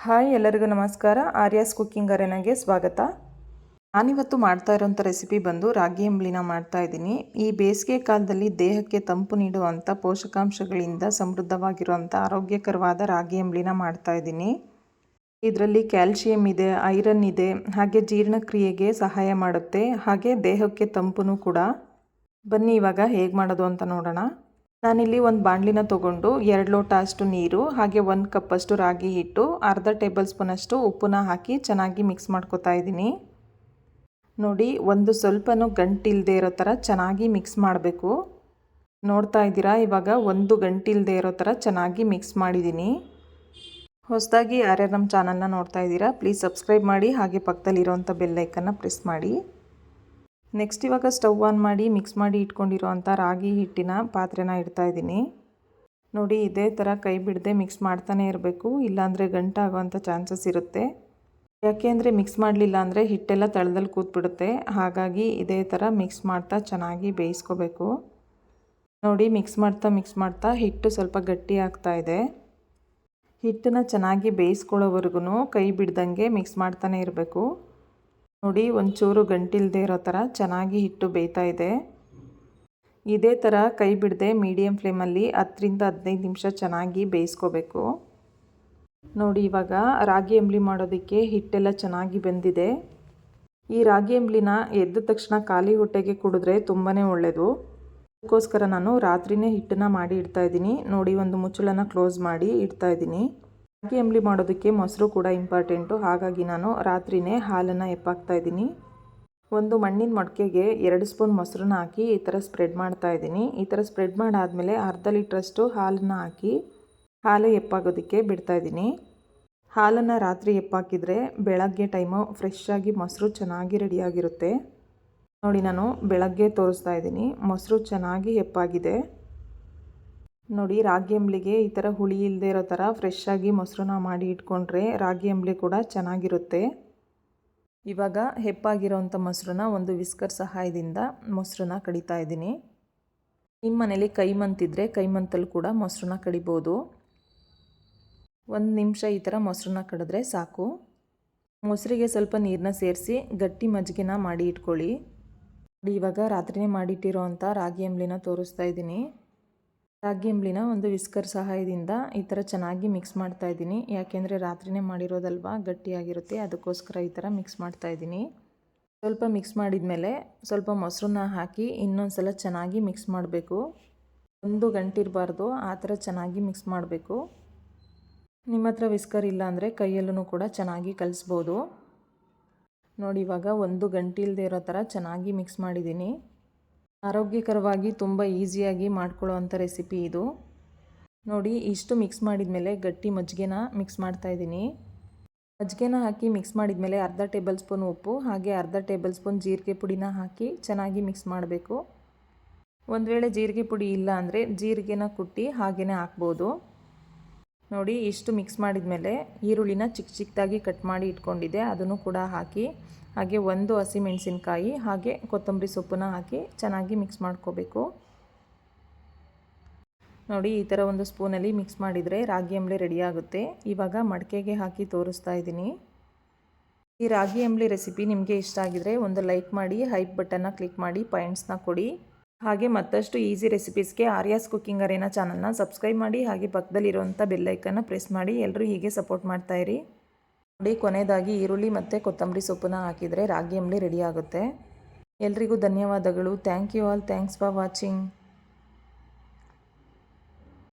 Hi ಎಲ್ಲರಿಗೂ ನಮಸ್ಕಾರ. Aryas cooking ಅರೇನಾಗೆ ಸ್ವಾಗತ. ನಾನಿವತ್ತು ಮಾಡ್ತಾ ಇರೋಂಥ ರೆಸಿಪಿ ಬಂದು ರಾಗಿ ಅಂಬ್ಲಿನ ಮಾಡ್ತಾ ಇದ್ದೀನಿ. ಈ ಬೇಸಿಗೆ ಕಾಲದಲ್ಲಿ ದೇಹಕ್ಕೆ ತಂಪು ನೀಡುವಂಥ ಪೋಷಕಾಂಶಗಳಿಂದ ಸಮೃದ್ಧವಾಗಿರುವಂಥ ಆರೋಗ್ಯಕರವಾದ ರಾಗಿ ಅಂಬ್ಲಿನ ಮಾಡ್ತಾ ಇದ್ದೀನಿ. ಇದರಲ್ಲಿ ಕ್ಯಾಲ್ಶಿಯಂ ಇದೆ, ಐರನ್ ಇದೆ, ಹಾಗೆ ಜೀರ್ಣಕ್ರಿಯೆಗೆ ಸಹಾಯ ಮಾಡುತ್ತೆ, ಹಾಗೆ ದೇಹಕ್ಕೆ ತಂಪು ಕೂಡ. ಬನ್ನಿ ಇವಾಗ ಹೇಗೆ ಮಾಡೋದು ಅಂತ ನೋಡೋಣ. ನಾನಿಲ್ಲಿ ಒಂದು ಬಾಣಲಿನ ತೊಗೊಂಡು 2 ಲೋಟ ಅಷ್ಟು ನೀರು, ಹಾಗೆ 1 ಕಪ್ಪಷ್ಟು ರಾಗಿ ಹಿಟ್ಟು, ಅರ್ಧ ಟೇಬಲ್ ಸ್ಪೂನಷ್ಟು ಉಪ್ಪನ್ನ ಹಾಕಿ ಚೆನ್ನಾಗಿ ಮಿಕ್ಸ್ ಮಾಡ್ಕೊತಾ ಇದ್ದೀನಿ. ನೋಡಿ, ಒಂದು ಸ್ವಲ್ಪನೂ ಗಂಟಿಲ್ಲದೆ ಇರೋ ಥರ ಚೆನ್ನಾಗಿ ಮಿಕ್ಸ್ ಮಾಡಬೇಕು. ನೋಡ್ತಾ ಇದ್ದೀರಾ, ಇವಾಗ ಒಂದು ಗಂಟಿಲ್ಲದೆ ಇರೋ ಥರ ಚೆನ್ನಾಗಿ ಮಿಕ್ಸ್ ಮಾಡಿದ್ದೀನಿ. ಹೊಸದಾಗಿ ಯಾರ್ಯಾರು ನಮ್ಮ ಚಾನಲ್ನ ನೋಡ್ತಾ ಇದ್ದೀರಾ ಪ್ಲೀಸ್ ಸಬ್ಸ್ಕ್ರೈಬ್ ಮಾಡಿ, ಹಾಗೆ ಪಕ್ಕದಲ್ಲಿರೋವಂಥ ಬೆಲ್ ಐಕನ್ನ ಪ್ರೆಸ್ ಮಾಡಿ. ನೆಕ್ಸ್ಟ್ ಇವಾಗ ಸ್ಟವ್ ಆನ್ ಮಾಡಿ ಮಿಕ್ಸ್ ಮಾಡಿ ಇಟ್ಕೊಂಡಿರೋ ಅಂಥ ರಾಗಿ ಹಿಟ್ಟಿನ ಪಾತ್ರೆನ ಇಡ್ತಾ ಇದ್ದೀನಿ. ನೋಡಿ, ಇದೇ ಥರ ಕೈ ಬಿಡದೆ ಮಿಕ್ಸ್ ಮಾಡ್ತಾನೆ ಇರಬೇಕು, ಇಲ್ಲಾಂದರೆ ಗಂಟಾಗುವಂಥ ಚಾನ್ಸಸ್ ಇರುತ್ತೆ. ಯಾಕೆ ಅಂದರೆ ಮಿಕ್ಸ್ ಮಾಡಲಿಲ್ಲ ಅಂದರೆ ಹಿಟ್ಟೆಲ್ಲ ತಳದಲ್ಲಿ ಕೂತ್ಬಿಡುತ್ತೆ. ಹಾಗಾಗಿ ಇದೇ ಥರ ಮಿಕ್ಸ್ ಮಾಡ್ತಾ ಚೆನ್ನಾಗಿ ಬೇಯಿಸ್ಕೋಬೇಕು. ನೋಡಿ, ಮಿಕ್ಸ್ ಮಾಡ್ತಾ ಹಿಟ್ಟು ಸ್ವಲ್ಪ ಗಟ್ಟಿ ಆಗ್ತಾ ಇದೆ. ಹಿಟ್ಟನ್ನ ಚೆನ್ನಾಗಿ ಬೇಯಿಸ್ಕೊಳ್ಳೋವರೆಗೂ ಕೈ ಬಿಡ್ದಂಗೆ ಮಿಕ್ಸ್ ಮಾಡ್ತಾನೆ ಇರಬೇಕು. ನೋಡಿ, ಒಂಚೂರು ಗಂಟಿಲ್ಲದೆ ಇರೋ ಥರ ಚೆನ್ನಾಗಿ ಹಿಟ್ಟು ಬೇಯ್ತಾ ಇದೆ. ಇದೇ ಥರ ಕೈ ಬಿಡದೆ ಮೀಡಿಯಮ್ ಫ್ಲೇಮಲ್ಲಿ 10ರಿಂದ 15 ನಿಮಿಷ ಚೆನ್ನಾಗಿ ಬೇಯಿಸ್ಕೋಬೇಕು. ನೋಡಿ, ಇವಾಗ ರಾಗಿ ಅಂಬ್ಲಿ ಮಾಡೋದಕ್ಕೆ ಹಿಟ್ಟೆಲ್ಲ ಚೆನ್ನಾಗಿ ಬೆಂದಿದೆ. ಈ ರಾಗಿ ಅಂಬ್ಲಿನ ಎದ್ದ ತಕ್ಷಣ ಖಾಲಿ ಹೊಟ್ಟೆಗೆ ಕುಡಿದ್ರೆ ತುಂಬಾ ಒಳ್ಳೆಯದು. ಅದಕ್ಕೋಸ್ಕರ ನಾನು ರಾತ್ರಿನೇ ಹಿಟ್ಟನ್ನು ಮಾಡಿ ಇಡ್ತಾ ಇದ್ದೀನಿ. ನೋಡಿ, ಒಂದು ಮುಚ್ಚಳನ ಕ್ಲೋಸ್ ಮಾಡಿ ಇಡ್ತಾ ಇದ್ದೀನಿ. ರಾಗಿ ಅಂಬ್ಲಿ ಮಾಡೋದಕ್ಕೆ ಮೊಸರು ಕೂಡ ಇಂಪಾರ್ಟೆಂಟು. ಹಾಗಾಗಿ ನಾನು ರಾತ್ರಿನೇ ಹಾಲನ್ನು ಎಪ್ಪಾಕ್ತಾ ಇದ್ದೀನಿ. ಒಂದು ಮಣ್ಣಿನ ಮಡಕೆಗೆ 2 ಸ್ಪೂನ್ ಮೊಸರನ್ನ ಹಾಕಿ ಈ ಥರ ಸ್ಪ್ರೆಡ್ ಮಾಡ್ತಾ ಇದ್ದೀನಿ. ಈ ಥರ ಸ್ಪ್ರೆಡ್ ಮಾಡಾದಮೇಲೆ ಅರ್ಧ ಲೀಟ್ರಷ್ಟು ಹಾಲನ್ನು ಹಾಕಿ ಹಾಲು ಎಪ್ಪಾಗೋದಕ್ಕೆ ಬಿಡ್ತಾ ಇದ್ದೀನಿ. ಹಾಲನ್ನು ರಾತ್ರಿ ಎಪ್ಪಾಕಿದರೆ ಬೆಳಗ್ಗೆ ಟೈಮು ಫ್ರೆಶ್ ಆಗಿ ಮೊಸರು ಚೆನ್ನಾಗಿ ರೆಡಿಯಾಗಿರುತ್ತೆ. ನೋಡಿ, ನಾನು ಬೆಳಗ್ಗೆ ತೋರಿಸ್ತಾ ಇದ್ದೀನಿ. ಮೊಸರು ಚೆನ್ನಾಗಿ ಎಪ್ಪಾಗಿದೆ. ನೋಡಿ, ರಾಗಿ ಅಂಬ್ಲಿಗೆ ಈ ಥರ ಹುಳಿ ಇಲ್ಲದೆ ಇರೋ ಥರ ಫ್ರೆಶ್ ಆಗಿ ಮೊಸರನ್ನ ಮಾಡಿ ಇಟ್ಕೊಂಡ್ರೆ ರಾಗಿ ಅಂಬ್ಲಿ ಕೂಡ ಚೆನ್ನಾಗಿರುತ್ತೆ. ಇವಾಗ ಹೆಪ್ಪಾಗಿರೋಂಥ ಮೊಸರನ್ನ ಒಂದು ವಿಸ್ಕರ್ ಸಹಾಯದಿಂದ ಮೊಸರನ್ನ ಕಡಿತಾ ಇದ್ದೀನಿ. ನಿಮ್ಮ ಮನೇಲಿ ಕೈಮಂತಿದ್ರೆ ಕೈಮಂತಲ್ಲಿ ಕೂಡ ಮೊಸರನ್ನ ಕಡಿಬೋದು. 1 ನಿಮಿಷ ಈ ಥರ ಮೊಸರನ್ನ ಕಡಿದ್ರೆ ಸಾಕು. ಮೊಸರಿಗೆ ಸ್ವಲ್ಪ ನೀರನ್ನ ಸೇರಿಸಿ ಗಟ್ಟಿ ಮಜ್ಜಿಗೆನ ಮಾಡಿ ಇಟ್ಕೊಳ್ಳಿ. ನೋಡಿ, ಇವಾಗ ರಾತ್ರಿನೇ ಮಾಡಿಟ್ಟಿರೋ ಅಂಥ ರಾಗಿ ಅಂಬ್ಲಿನ ತೋರಿಸ್ತಾ ಇದ್ದೀನಿ. ರಾಗಿ ಅಂಬ್ಲಿನ ಒಂದು ವಿಸ್ಕರ್ ಸಹಾಯದಿಂದ ಈ ಥರ ಚೆನ್ನಾಗಿ ಮಿಕ್ಸ್ ಮಾಡ್ತಾ ಇದ್ದೀನಿ. ಯಾಕೆಂದರೆ ರಾತ್ರಿನೇ ಮಾಡಿರೋದಲ್ವಾ, ಗಟ್ಟಿಯಾಗಿರುತ್ತೆ. ಅದಕ್ಕೋಸ್ಕರ ಈ ಥರ ಮಿಕ್ಸ್ ಮಾಡ್ತಾ ಇದ್ದೀನಿ. ಸ್ವಲ್ಪ ಮಿಕ್ಸ್ ಮಾಡಿದ ಮೇಲೆ ಸ್ವಲ್ಪ ಮೊಸರನ್ನ ಹಾಕಿ ಇನ್ನೊಂದು ಸಲ ಚೆನ್ನಾಗಿ ಮಿಕ್ಸ್ ಮಾಡಬೇಕು. ಒಂದು ಗಂಟಿರಬಾರ್ದು, ಆ ಥರ ಚೆನ್ನಾಗಿ ಮಿಕ್ಸ್ ಮಾಡಬೇಕು. ನಿಮ್ಮ ಹತ್ರ ವಿಸ್ಕರ್ ಇಲ್ಲ ಅಂದರೆ ಕೈಯಲ್ಲೂ ಕೂಡ ಚೆನ್ನಾಗಿ ಕಲಿಸ್ಬೋದು. ನೋಡಿ, ಇವಾಗ ಒಂದು ಗಂಟಿಲ್ಲದೆ ಇರೋ ಥರ ಚೆನ್ನಾಗಿ ಮಿಕ್ಸ್ ಮಾಡಿದ್ದೀನಿ. ಆರೋಗ್ಯಕರವಾಗಿ ತುಂಬ ಈಸಿಯಾಗಿ ಮಾಡ್ಕೊಳ್ಳೋವಂಥ ರೆಸಿಪಿ ಇದು. ನೋಡಿ, ಇಷ್ಟು ಮಿಕ್ಸ್ ಮಾಡಿದ ಮೇಲೆ ಗಟ್ಟಿ ಮಜ್ಜಿಗೆನ ಮಿಕ್ಸ್ ಮಾಡ್ತಾ ಇದ್ದೀನಿ. ಮಜ್ಜಿಗೆನ ಹಾಕಿ ಮಿಕ್ಸ್ ಮಾಡಿದ ಮೇಲೆ ಅರ್ಧ ಟೇಬಲ್ ಸ್ಪೂನ್ ಉಪ್ಪು, ಹಾಗೆ ಅರ್ಧ ಟೇಬಲ್ ಸ್ಪೂನ್ ಜೀರಿಗೆ ಪುಡಿನ ಹಾಕಿ ಚೆನ್ನಾಗಿ ಮಿಕ್ಸ್ ಮಾಡಬೇಕು. ಒಂದು ವೇಳೆ ಜೀರಿಗೆ ಪುಡಿ ಇಲ್ಲ ಅಂದರೆ ಜೀರಿಗೆನ ಕುಟ್ಟಿ ಹಾಗೆಯೇ ಹಾಕ್ಬೋದು. ನೋಡಿ, ಇಷ್ಟು ಮಿಕ್ಸ್ ಮಾಡಿದ ಮೇಲೆ ಈರುಳ್ಳಿನ ಚಿಕ್ಕ ಚಿಕ್ಕದಾಗಿ ಕಟ್ ಮಾಡಿ ಇಟ್ಕೊಂಡಿದ್ದೆ, ಅದನ್ನು ಕೂಡ ಹಾಕಿ, ಹಾಗೆ 1 ಹಸಿಮೆಣಸಿನ್ಕಾಯಿ ಹಾಗೆ ಕೊತ್ತಂಬರಿ ಸೊಪ್ಪನ್ನ ಹಾಕಿ ಚೆನ್ನಾಗಿ ಮಿಕ್ಸ್ ಮಾಡ್ಕೋಬೇಕು. ನೋಡಿ, ಈ ಥರ ಒಂದು ಸ್ಪೂನಲ್ಲಿ ಮಿಕ್ಸ್ ಮಾಡಿದರೆ ರಾಗಿ ಅಂಬ್ಲಿ ರೆಡಿಯಾಗುತ್ತೆ. ಇವಾಗ ಮಡಕೆಗೆ ಹಾಕಿ ತೋರಿಸ್ತಾ ಇದ್ದೀನಿ. ಈ ರಾಗಿ ಅಂಬ್ಲಿ ರೆಸಿಪಿ ನಿಮಗೆ ಇಷ್ಟ ಆಗಿದರೆ ಒಂದು ಲೈಕ್ ಮಾಡಿ, ಹೈಪ್ ಬಟನ್ನ ಕ್ಲಿಕ್ ಮಾಡಿ, ಪಾಯಿಂಟ್ಸ್ನ ಕೊಡಿ. ಹಾಗೆ ಮತ್ತಷ್ಟು ಈಸಿ ರೆಸಿಪೀಸ್ಗೆ ಆರ್ಯಾಸ್ ಕುಕ್ಕಿಂಗ್ ಅರೇನಾ ಚಾನಲ್ನ ಸಬ್ಸ್ಕ್ರೈಬ್ ಮಾಡಿ, ಹಾಗೆ ಪಕ್ಕದಲ್ಲಿರುವಂಥ ಬೆಲ್ ಐಕನ್ನ ಪ್ರೆಸ್ ಮಾಡಿ. ಎಲ್ಲರೂ ಹೀಗೆ ಸಪೋರ್ಟ್ ಮಾಡ್ತಾಯಿರಿ. ನೋಡಿ, ಕೊನೆಯದಾಗಿ ಈರುಳ್ಳಿ ಮತ್ತು ಕೊತ್ತಂಬರಿ ಸೊಪ್ಪನ್ನ ಹಾಕಿದರೆ ರಾಗಿ ಅಂಬ್ಲಿ ರೆಡಿ ಆಗುತ್ತೆ. ಎಲ್ರಿಗೂ ಧನ್ಯವಾದಗಳು. Thank you all. Thanks for watching.